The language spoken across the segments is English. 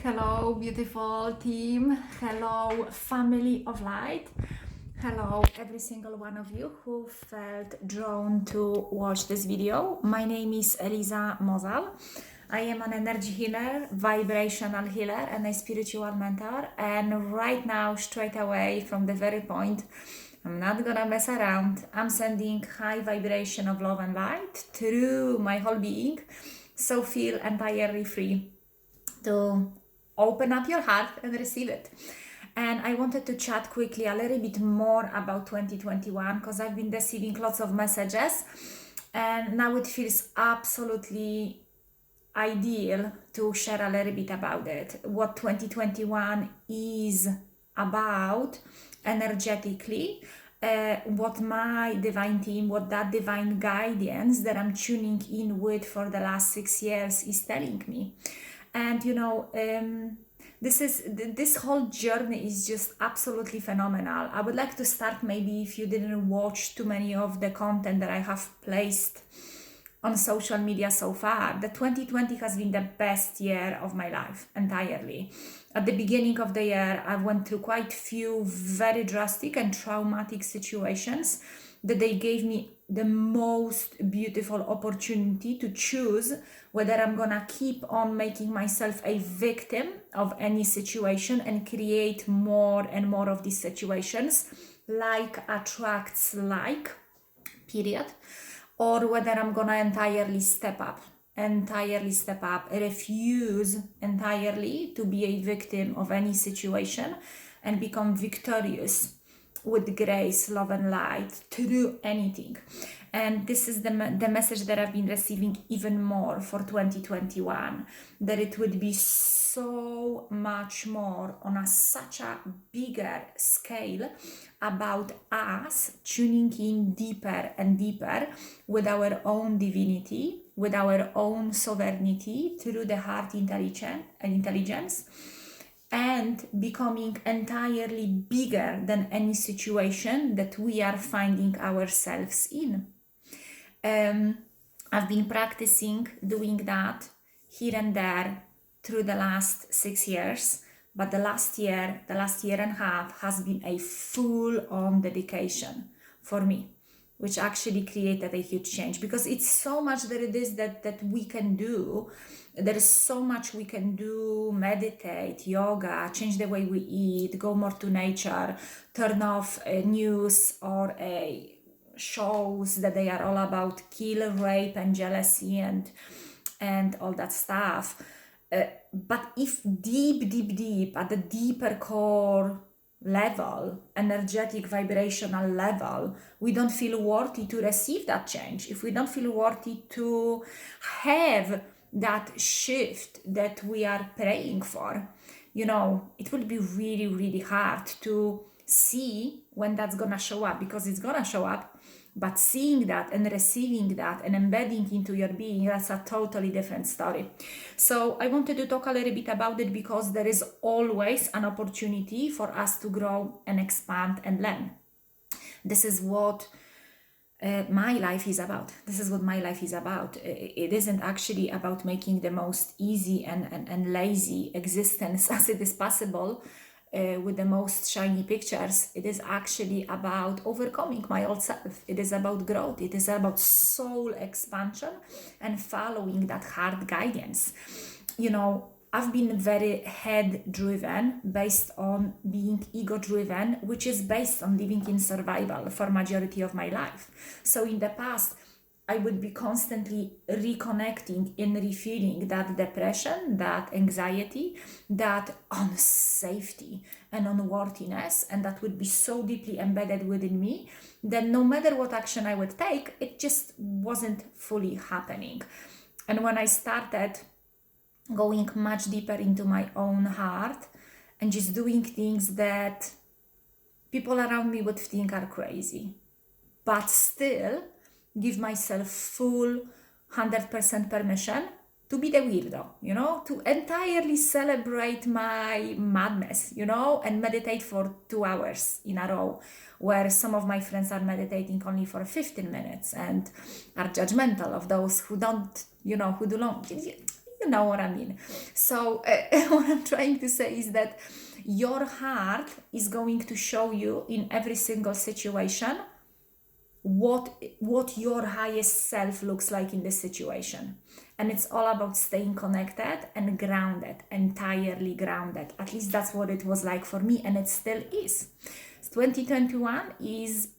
Hello, beautiful team. Hello, family of light. Hello, every single one of you who felt drawn to watch this video. My name is Eliza Mozal. I am an energy healer, vibrational healer, and a spiritual mentor. And right now, straight away from the very point, I'm not gonna mess around. I'm sending high vibration of love and light through my whole being. So feel entirely free to open up your heart and receive it. And I wanted to chat quickly a little bit more about 2021 because I've been receiving lots of messages, and now it feels absolutely ideal to share a little bit about it, what 2021 is about energetically, what my divine team, what that divine guidance that I'm tuning in with for the last 6 years is telling me. And this whole journey is just absolutely phenomenal. I would like to start, maybe if you didn't watch too many of the content that I have placed on social media so far, the 2020 has been the best year of my life entirely. At the beginning of the year, I went through quite few very drastic and traumatic situations that they gave me the most beautiful opportunity to choose whether I'm gonna keep on making myself a victim of any situation and create more and more of these situations, like attracts like, period, or whether I'm gonna entirely step up, refuse entirely to be a victim of any situation and become victorious with grace, love and light through anything. And this is the message that I've been receiving even more for 2021, that it would be so much more on such a bigger scale about us tuning in deeper and deeper with our own divinity, with our own sovereignty through the heart intelligence, and becoming entirely bigger than any situation that we are finding ourselves in. I've been practicing doing that here and there through the last 6 years, but the last year and a half has been a full-on dedication for me, which actually created a huge change, because it's so much that it is that we can do. There is so much we can do: meditate, yoga, change the way we eat, go more to nature, turn off news or shows that they are all about kill, rape and jealousy and all that stuff. But if deep at the deeper core level, energetic vibrational level, we don't feel worthy to receive that change, if we don't feel worthy to have that shift that we are praying for, it will be really, really hard to see when that's gonna show up, because it's gonna show up. But seeing that and receiving that and embedding into your being, that's a totally different story. So I wanted to talk a little bit about it, because there is always an opportunity for us to grow and expand and learn. This is what my life is about. It isn't actually about making the most easy and lazy existence as it is possible, with the most shiny pictures. It is actually about overcoming my old self. It is about growth. It is about soul expansion and following that heart guidance. I've been very head driven, based on being ego driven, which is based on living in survival for majority of my life. So in the past, I would be constantly reconnecting and refeeling that depression, that anxiety, that unsafety and unworthiness, and that would be so deeply embedded within me that no matter what action I would take, it just wasn't fully happening. And when I started going much deeper into my own heart and just doing things that people around me would think are crazy, but still give myself full 100% permission to be the weirdo, to entirely celebrate my madness, and meditate for 2 hours in a row, where some of my friends are meditating only for 15 minutes and are judgmental of those who don't, who do not. You know what I mean. So what I'm trying to say is that your heart is going to show you in every single situation what your highest self looks like in this situation. And it's all about staying connected and grounded, entirely grounded. At least that's what it was like for me, and it still is. 2021 is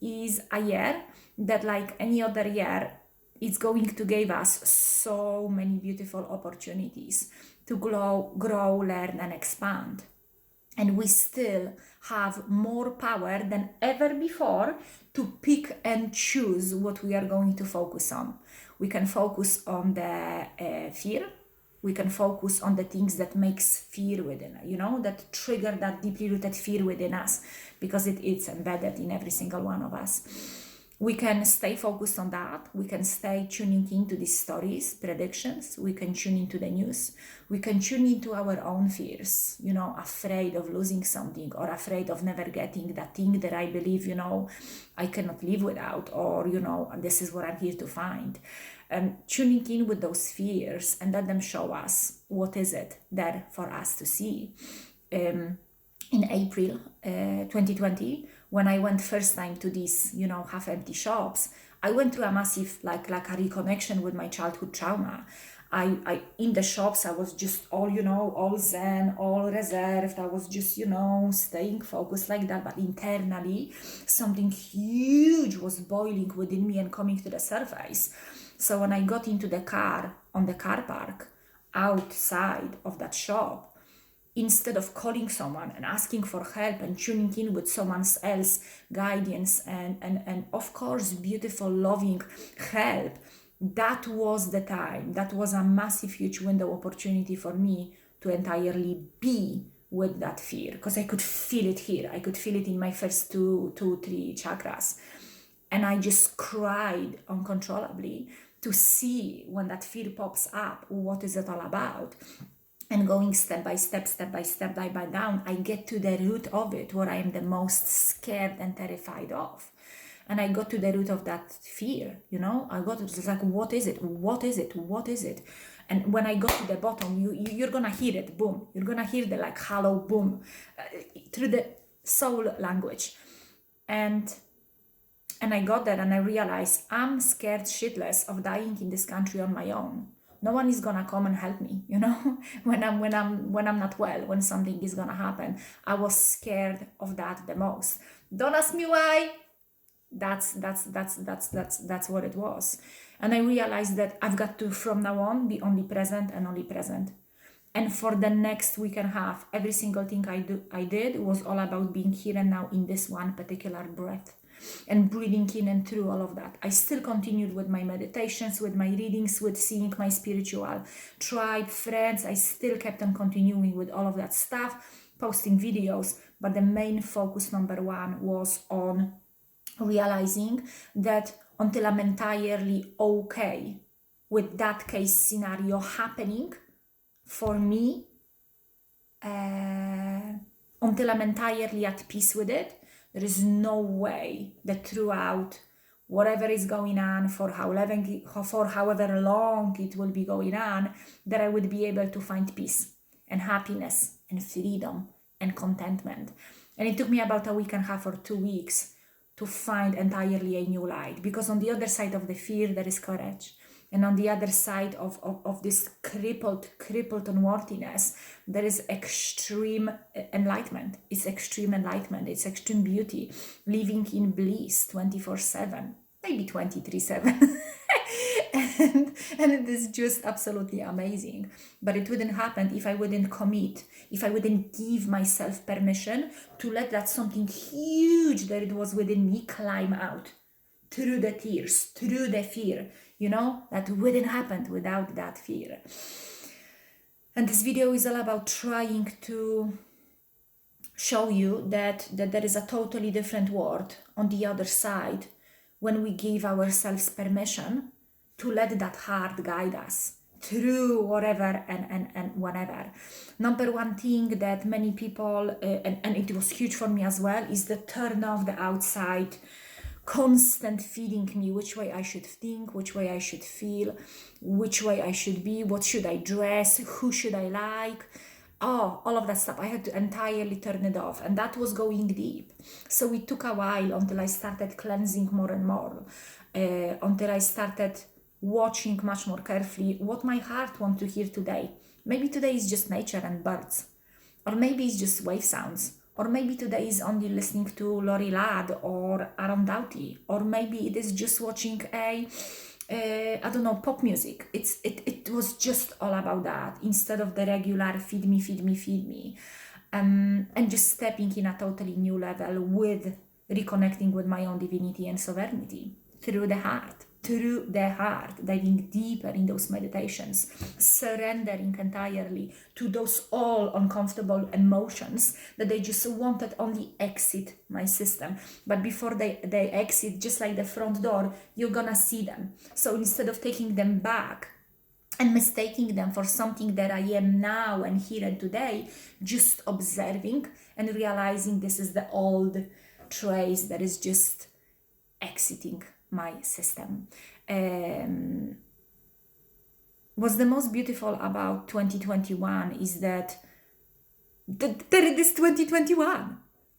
a year that, like any other year, it's going to give us so many beautiful opportunities to grow, learn, and expand. And we still have more power than ever before to pick and choose what we are going to focus on. We can focus on the fear. We can focus on the things that makes fear within, that trigger that deeply rooted fear within us, because it's embedded in every single one of us. We can stay focused on that. We can stay tuning into these stories, predictions. We can tune into the news. We can tune into our own fears, afraid of losing something, or afraid of never getting that thing that I believe, I cannot live without, or, this is what I'm here to find. Tuning in with those fears and let them show us what is it there for us to see. In April 2020, when I went first time to these, half-empty shops, I went through a massive, like a reconnection with my childhood trauma. I in the shops, I was just all zen, all reserved. I was just, staying focused like that. But internally, something huge was boiling within me and coming to the surface. So when I got into the car, on the car park, outside of that shop, instead of calling someone and asking for help and tuning in with someone else's guidance and of course beautiful loving help, that was the time. That was a massive huge window opportunity for me to entirely be with that fear, because I could feel it here. I could feel it in my first two, three chakras, and I just cried uncontrollably to see when that fear pops up, what is it all about. And going step by step, down, I get to the root of it, what I am the most scared and terrified of. And I got to the root of that fear, I got to just like, what is it? What is it? What is it? And when I got to the bottom, you're gonna hear it, boom. You're gonna hear the like hollow boom through the soul language. And I got there and I realized I'm scared shitless of dying in this country on my own. No one is gonna come and help me, when I'm not well, when something is gonna happen. I was scared of that the most. Don't ask me why. That's what it was. And I realized that I've got to, from now on, be only present and only present. And for the next week and a half, every single thing I did was all about being here and now in this one particular breath, and breathing in and through all of that. I still continued with my meditations, with my readings, with seeing my spiritual tribe, friends. I still kept on continuing with all of that stuff, posting videos. But the main focus, number one, was on realizing that until I'm entirely okay with that case scenario happening for me, until I'm entirely at peace with it, there is no way that throughout whatever is going on, for however long it will be going on, that I would be able to find peace and happiness and freedom and contentment. And it took me about a week and a half or 2 weeks to find entirely a new light, because on the other side of the fear there is courage. And on the other side of this crippled unworthiness, there is extreme enlightenment. It's extreme enlightenment. It's extreme beauty. Living in bliss 24/7, maybe 23/7. and it is just absolutely amazing. But it wouldn't happen if I wouldn't commit, if I wouldn't give myself permission to let that something huge that it was within me climb out through the tears, through the fear. That wouldn't happen without that fear. And this video is all about trying to show you that there is a totally different world on the other side when we give ourselves permission to let that heart guide us through whatever and whatever. Number one thing that many people, and it was huge for me as well, is the turn off the outside constant feeding me which way I should think, which way I should feel, which way I should be, what should I dress, who should I like. Oh, all of that stuff. I had to entirely turn it off, and that was going deep. So it took a while until I started cleansing more and more, until I started watching much more carefully what my heart wants to hear today. Maybe today is just nature and birds, or maybe it's just wave sounds, or maybe today is only listening to Lori Ladd or Aaron Doughty, or maybe it is just watching I don't know, pop music. It was just all about that, instead of the regular feed me, feed me, feed me. And just stepping in a totally new level with reconnecting with my own divinity and sovereignty through the heart, diving deeper in those meditations, surrendering entirely to those all uncomfortable emotions that they just wanted only exit my system. But before they exit, just like the front door, you're gonna see them. So instead of taking them back and mistaking them for something that I am now and here and today, just observing and realizing this is the old trace that is just exiting my system. What's the most beautiful about 2021 is that it is 2021.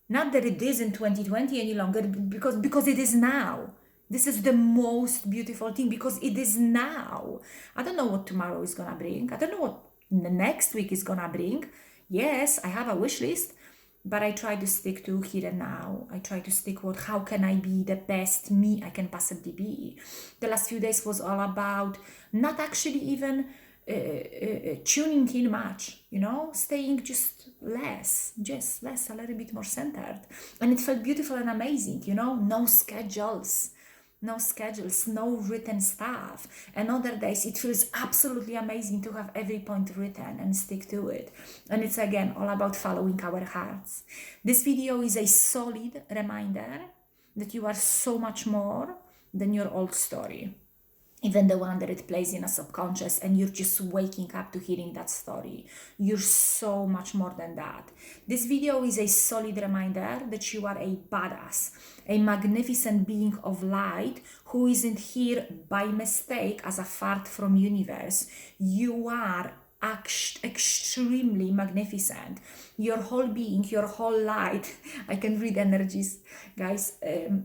Not that it isn't 2020 any longer, because it is now. This is the most beautiful thing, because it is now. I don't know what tomorrow is gonna bring. I don't know what the next week is gonna bring. Yes, I have a wish list, but I try to stick to here and now. I try to stick with how can I be the best me I can possibly be. The last few days was all about not actually even tuning in much, staying just less, a little bit more centered. And it felt beautiful and amazing, no schedules, no written stuff. And other days it feels absolutely amazing to have every point written and stick to it. And it's again all about following our hearts. This video is a solid reminder that you are so much more than your old story, even the one that it plays in a subconscious, and you're just waking up to hearing that story. You're so much more than that. This video is a solid reminder that you are a badass, a magnificent being of light who isn't here by mistake as a fart from universe. You are extremely magnificent. Your whole being, your whole light, I can read energies, guys.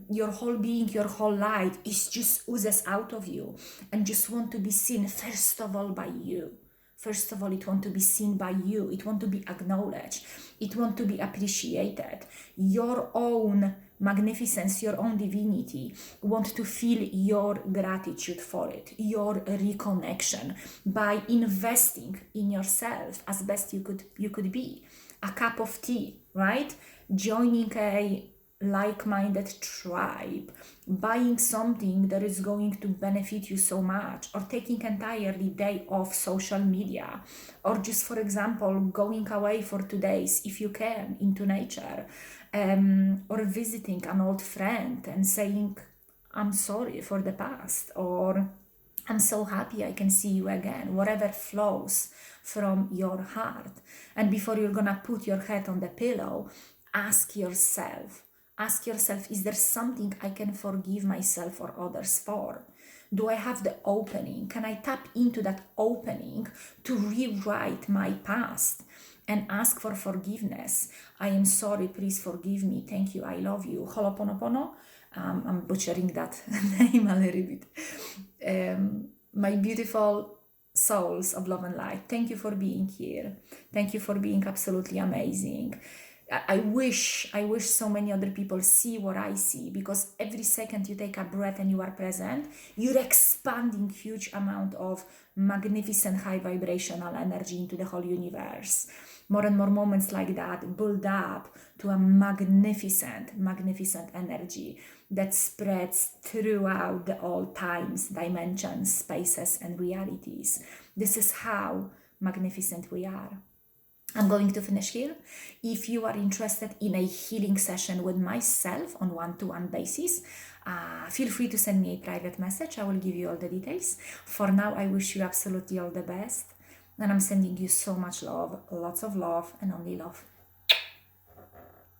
Your whole being, your whole light is just oozes out of you and just want to be seen, first of all, by you. First of all, it wants to be seen by you. It wants to be acknowledged. It wants to be appreciated. Your own magnificence, your own divinity, want to feel your gratitude for it, your reconnection, by investing in yourself as best you could be. A cup of tea, right? Joining a like-minded tribe, buying something that is going to benefit you so much, or taking entirely day off social media, or just, for example, going away for 2 days if you can into nature, or visiting an old friend and saying, I'm sorry for the past, or I'm so happy I can see you again, whatever flows from your heart. And before you're gonna put your head on the pillow, ask yourself, is there something I can forgive myself or others for? Do I have the opening? Can I tap into that opening to rewrite my past and ask for forgiveness? I am sorry, please forgive me, thank you, I love you. Ho'oponopono. I'm butchering that name a little bit. My beautiful souls of love and light, thank you for being here. Thank you for being absolutely amazing. I wish so many other people see what I see, because every second you take a breath and you are present, you're expanding huge amount of magnificent high vibrational energy into the whole universe. More and more moments like that build up to a magnificent energy that spreads throughout all times, dimensions, spaces, and realities. This is how magnificent we are. I'm going to finish here. If you are interested in a healing session with myself on one-to-one basis, feel free to send me a private message. I will give you all the details. For now, I wish you absolutely all the best. And I'm sending you so much love, lots of love, and only love.